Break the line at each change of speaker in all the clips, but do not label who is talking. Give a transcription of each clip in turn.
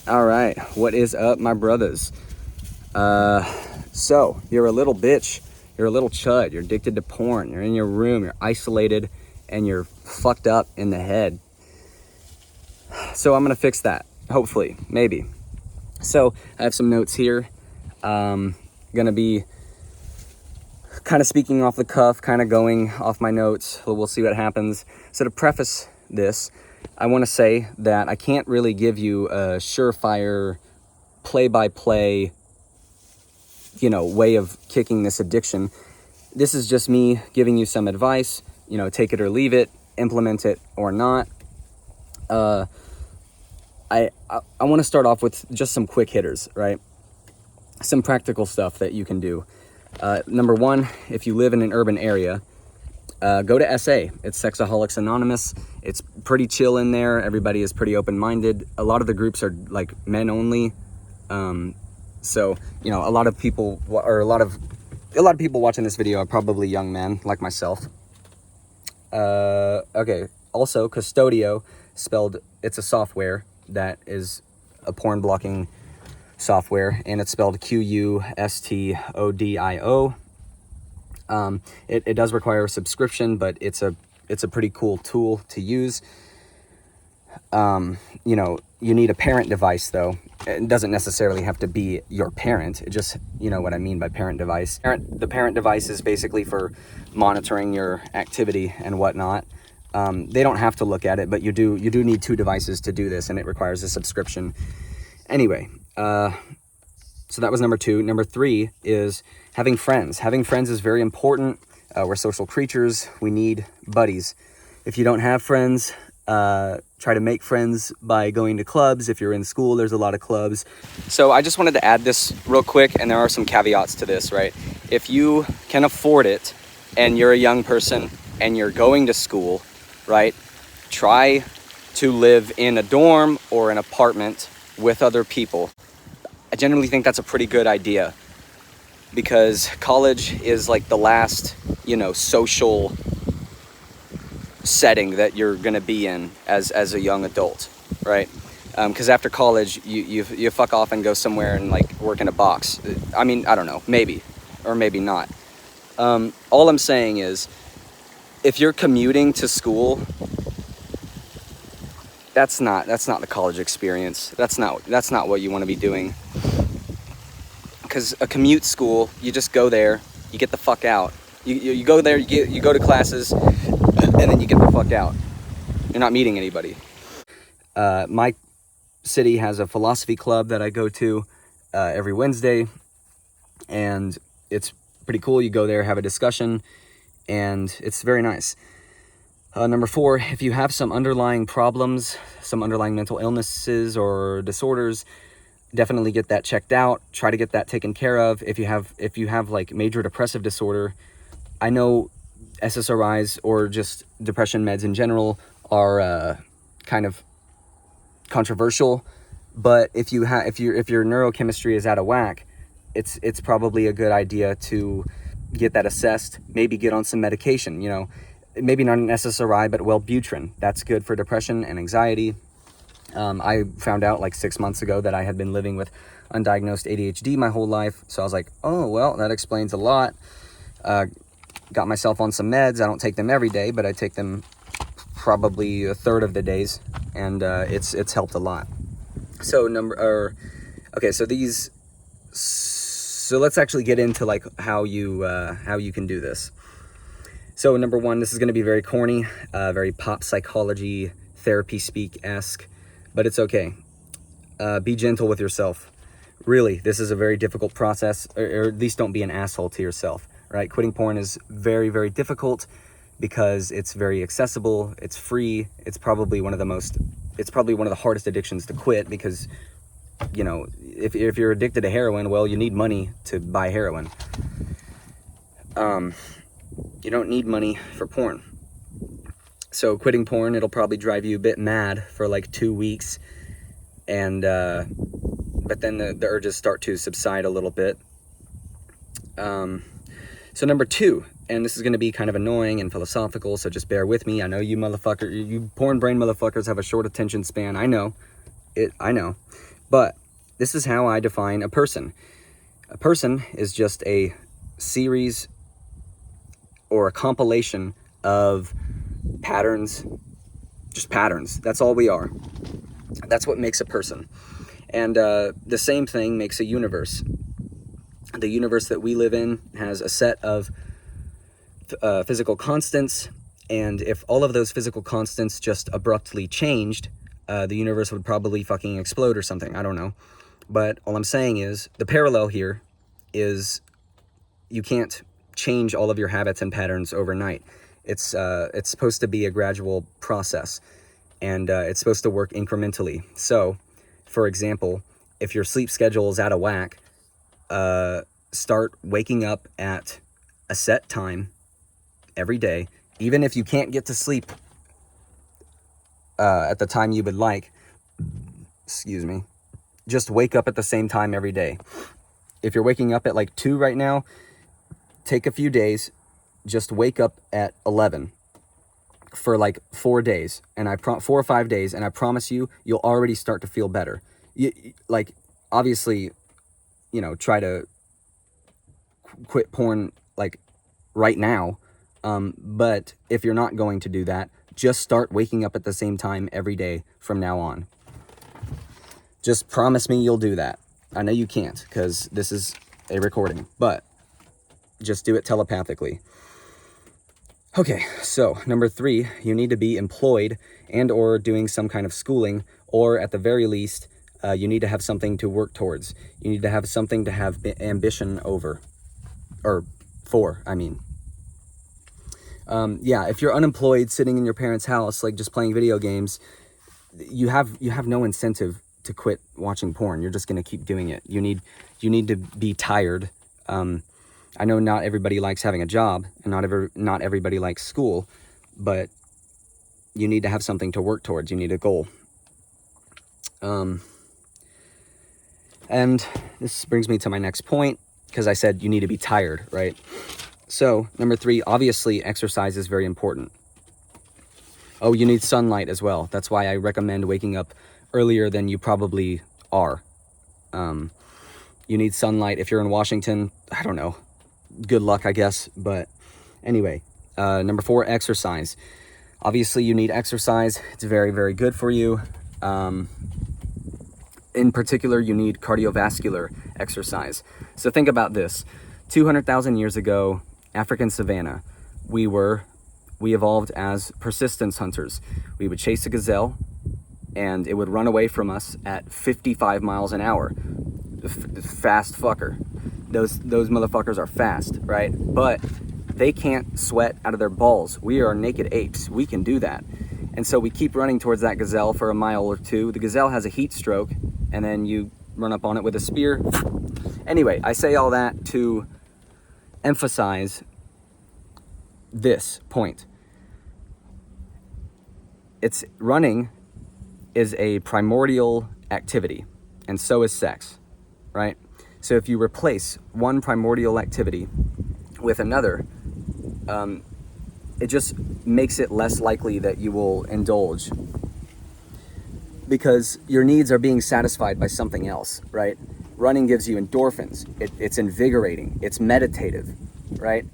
All right, what is up, my brothers? So you're a little bitch, you're a little chud, you're addicted to porn, you're in your room, you're isolated, and you're fucked up in the head. So I'm gonna fix that, hopefully, maybe. So I have some notes here. Gonna be kind of speaking off the cuff, kind of going off my notes. We'll see what happens. So to preface this, I want to say that I can't really give you a surefire play-by-play, way of kicking this addiction. This is just me giving you some advice, take it or leave it, implement it or not. I want to start off with just some quick hitters, right? Some practical stuff that you can do. Number one, if you live in an urban area, go to SA. It's Sexaholics Anonymous. It's pretty chill in there. Everybody is pretty open-minded. A lot of the groups are like men only. So, a lot of people watching this video are probably young men like myself. Okay. Also, Custodio, it's a software that is a porn blocking software, and it's spelled Custodio. It does require a subscription, but it's a pretty cool tool to use. You need a parent device though. It doesn't necessarily have to be your parent. It just, what I mean by parent device. The parent device is basically for monitoring your activity and whatnot. They don't have to look at it, but you do need two devices to do this, and it requires a subscription. Anyway, so that was number two. Number three is having friends. Having friends is very important. We're social creatures. We need buddies. If you don't have friends, try to make friends by going to clubs. If you're in school, there's a lot of clubs. So I just wanted to add this real quick, and there are some caveats to this, right? If you can afford it and you're a young person and you're going to school, right, try to live in a dorm or an apartment with other people. I generally think that's a pretty good idea, because college is like the last, social setting that you're gonna be in as a young adult, right? Because after college, you fuck off and go somewhere and like work in a box. I mean, I don't know, maybe, or maybe not. All I'm saying is, if you're commuting to school, that's not the college experience. That's not what you want to be doing. Because a commute school, you just go there, you get the fuck out. You go there, you go to classes, and then you get the fuck out. You're not meeting anybody. My city has a philosophy club that I go to every Wednesday, and it's pretty cool. You go there, have a discussion, and it's very nice. Number four, if you have some underlying problems, some underlying mental illnesses or disorders, definitely get that checked out. Try to get that taken care of. If you have like major depressive disorder, I know SSRIs or just depression meds in general are kind of controversial, but if your neurochemistry is out of whack, it's probably a good idea to get that assessed. Maybe get on some medication. Maybe not an SSRI, but Wellbutrin. That's good for depression and anxiety. I found out like 6 months ago that I had been living with undiagnosed ADHD my whole life. So I was like, oh, well, that explains a lot. Got myself on some meds. I don't take them every day, but I take them probably a third of the days, and it's helped a lot. So so let's actually get into like how you can do this. So number one, this is going to be very corny, very pop psychology, therapy speak-esque, but it's okay. Be gentle with yourself. Really, this is a very difficult process, or at least don't be an asshole to yourself, right? Quitting porn is very, very difficult because it's very accessible, it's free, it's probably one of the hardest addictions to quit, because, if you're addicted to heroin, well, you need money to buy heroin. You don't need money for porn. So quitting porn, it'll probably drive you a bit mad for like 2 weeks, and but then the urges start to subside a little bit. So number two, and this is going to be kind of annoying and philosophical, so just bear with me. I know you porn brain motherfuckers have a short attention span. I know. But this is how I define a person. A person is just a series or a compilation of patterns, just patterns. That's all we are. That's what makes a person. And the same thing makes a universe. The universe that we live in has a set of physical constants, and if all of those physical constants just abruptly changed, the universe would probably fucking explode or something. I don't know. But all I'm saying is, the parallel here is you can't change all of your habits and patterns overnight. It's supposed to be a gradual process, and it's supposed to work incrementally. So, for example, if your sleep schedule is out of whack, start waking up at a set time every day. Even if you can't get to sleep at the time you would like, excuse me, just wake up at the same time every day. If you're waking up at like 2 right now, take a few days, just wake up at 11 for like 4 days, and 4 or 5 days, and I promise you, you'll already start to feel better. Like, obviously, you know, try to quit porn like right now. But if you're not going to do that, just start waking up at the same time every day from now on. Just promise me you'll do that. I know you can't, because this is a recording, but just do it telepathically. Okay, so number 3, you need to be employed and or doing some kind of schooling, or at the very least, you need to have something to work towards. You need to have something to have ambition over, or for, I mean. Yeah, if you're unemployed, sitting in your parents' house, like just playing video games, you have no incentive to quit watching porn. You're just gonna keep doing it. You need to be tired. I know not everybody likes having a job, and not everybody likes school, but you need to have something to work towards. You need a goal. And this brings me to my next point, because I said you need to be tired, right? So, number 3, obviously, exercise is very important. Oh, you need sunlight as well. That's why I recommend waking up earlier than you probably are. You need sunlight. If you're in Washington, I don't know. Good luck, I guess. But anyway, number 4, exercise. Obviously, you need exercise. It's very, very good for you. In particular, you need cardiovascular exercise. So think about this. 200,000 years ago, African savanna, we evolved as persistence hunters. We would chase a gazelle, and it would run away from us at 55 miles an hour. Fast fucker. Those motherfuckers are fast, right? But they can't sweat out of their balls. We are naked apes. We can do that. And so we keep running towards that gazelle for a mile or 2. The gazelle has a heat stroke, and then you run up on it with a spear. Anyway, I say all that to emphasize this point. Running is a primordial activity, and so is sex, right? So if you replace one primordial activity with another, it just makes it less likely that you will indulge, because your needs are being satisfied by something else, right? Running gives you endorphins. It's invigorating. It's meditative, right?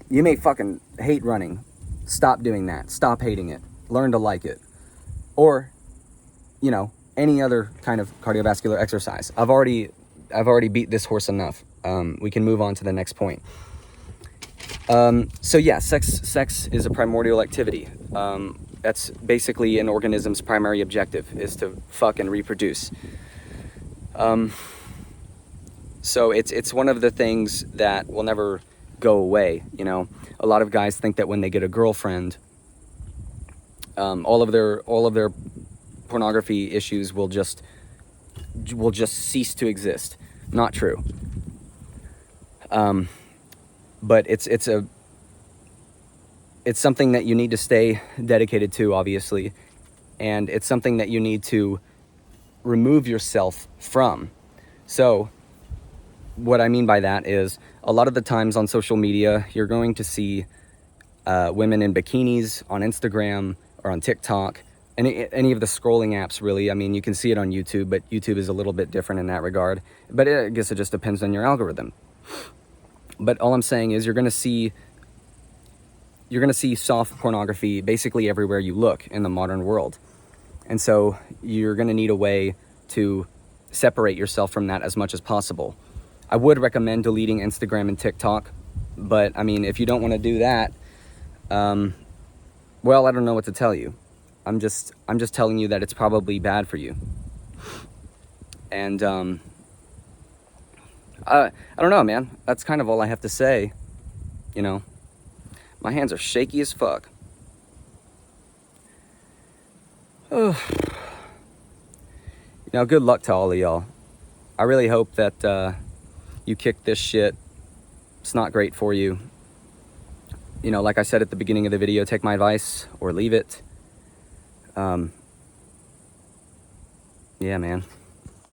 You may fucking hate running. Stop doing that. Stop hating it. Learn to like it. Or, you know, any other kind of cardiovascular exercise. I've already beat this horse enough. We can move on to the next point. So yeah, sex is a primordial activity. That's basically an organism's primary objective, is to fuck and reproduce. So it's one of the things that will never go away, you know. A lot of guys think that when they get a girlfriend, all of their pornography issues will just cease to exist. Not true. But it's something that you need to stay dedicated to, obviously, and it's something that you need to remove yourself from. So what I mean by that is, a lot of the times on social media, you're going to see women in bikinis on Instagram or on TikTok, any of the scrolling apps, really. I mean, you can see it on YouTube, but YouTube is a little bit different in that regard. But I guess it just depends on your algorithm. But all I'm saying is you're gonna see soft pornography basically everywhere you look in the modern world. And so you're gonna need a way to separate yourself from that as much as possible. I would recommend deleting Instagram and TikTok, but I mean, if you don't want to do that, well, I don't know what to tell you. I'm just telling you that it's probably bad for you. And I don't know, man. That's kind of all I have to say. You know, my hands are shaky as fuck. Oh. You know, good luck to all of y'all. I really hope that you kick this shit. It's not great for you. You know, like I said at the beginning of the video, take my advice or leave it. Yeah, man.